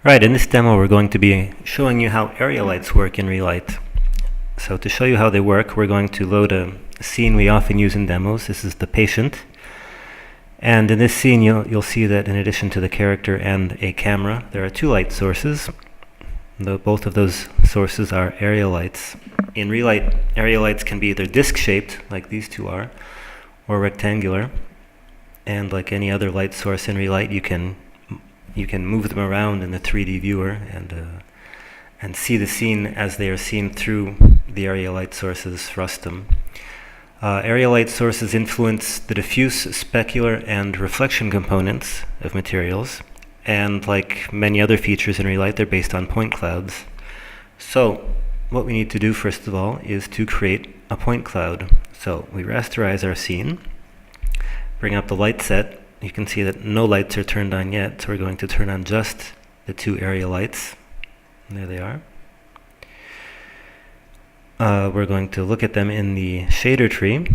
Right, in this demo we're going to be showing you how area lights work in Relight. So to show you how they work, we're going to load a scene we often use in demos. This is the patient. And in this scene you'll see that in addition to the character and a camera, there are two light sources. Both of those sources are area lights. In Relight, area lights can be either disc-shaped, like these two are, or rectangular. And like any other light source in Relight, you can move them around in the 3D viewer and see the scene as they are seen through the area light source's frustum. Area light sources influence the diffuse, specular, and reflection components of materials, and like many other features in Relight, they're based on point clouds. So what we need to do first of all is to create a point cloud. So we rasterize our scene, bring up the light set. You can see that no lights are turned on yet, so we're going to turn on just the two area lights. And there they are. We're going to look at them in the shader tree,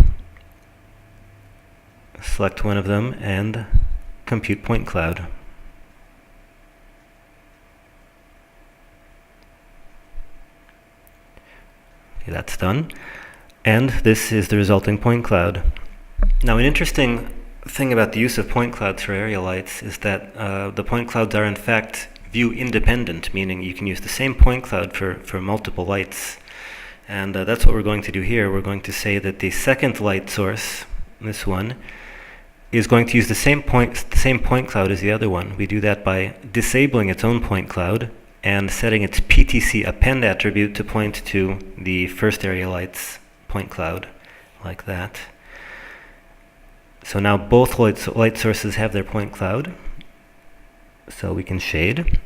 select one of them, and compute point cloud. Okay, that's done. And this is the resulting point cloud. Now, an interesting thing about the use of point clouds for area lights is that the point clouds are in fact view independent, meaning you can use the same point cloud for multiple lights. And that's what we're going to do here. We're going to say that the second light source, this one, is going to use the same point cloud as the other one. We do that by disabling its own point cloud and setting its PTC append attribute to point to the first area light's point cloud, like that. So now both light sources have their point cloud, so we can shade,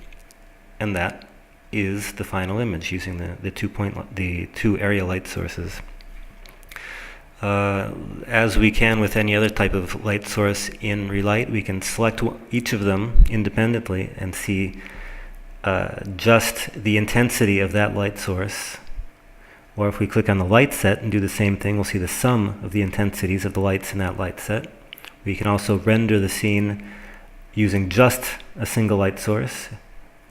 and that is the final image using the two area light sources. As we can with any other type of light source in Relight, we can select each of them independently and see just the intensity of that light source. Or if we click on the light set and do the same thing, we'll see the sum of the intensities of the lights in that light set. We can also render the scene using just a single light source,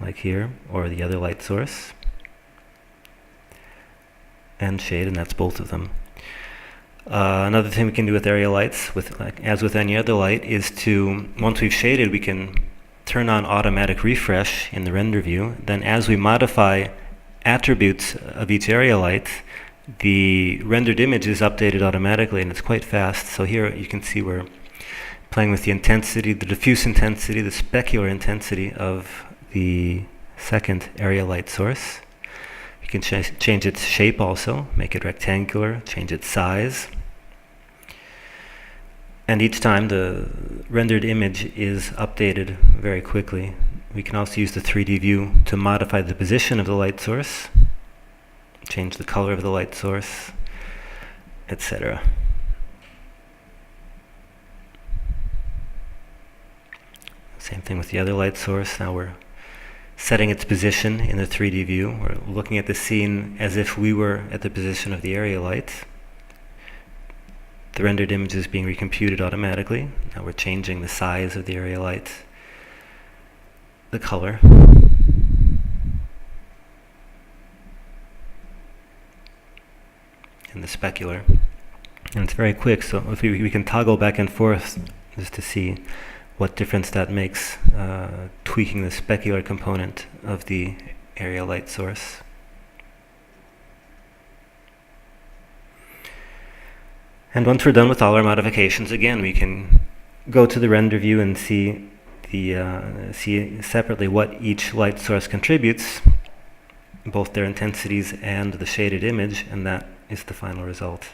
like here, or the other light source, and shade, and that's both of them. Another thing we can do with area lights, as with any other light, is to, once we've shaded, we can turn on automatic refresh in the render view. Then as we modify attributes of each area light, the rendered image is updated automatically, and it's quite fast. So here you can see we're playing with the intensity, the diffuse intensity, the specular intensity of the second area light source. You can change its shape also, make it rectangular, change its size. And each time the rendered image is updated very quickly. We can also use the 3D view to modify the position of the light source, change the color of the light source, etc. Same thing with the other light source. Now we're setting its position in the 3D view. We're looking at the scene as if we were at the position of the area light. The rendered image is being recomputed automatically. Now we're changing the size of the area light, the color, and the specular. And it's very quick, so if we can toggle back and forth just to see what difference that makes, tweaking the specular component of the area light source. And once we're done with all our modifications, again, we can go to the render view and see separately what each light source contributes, both their intensities and the shaded image, and that is the final result.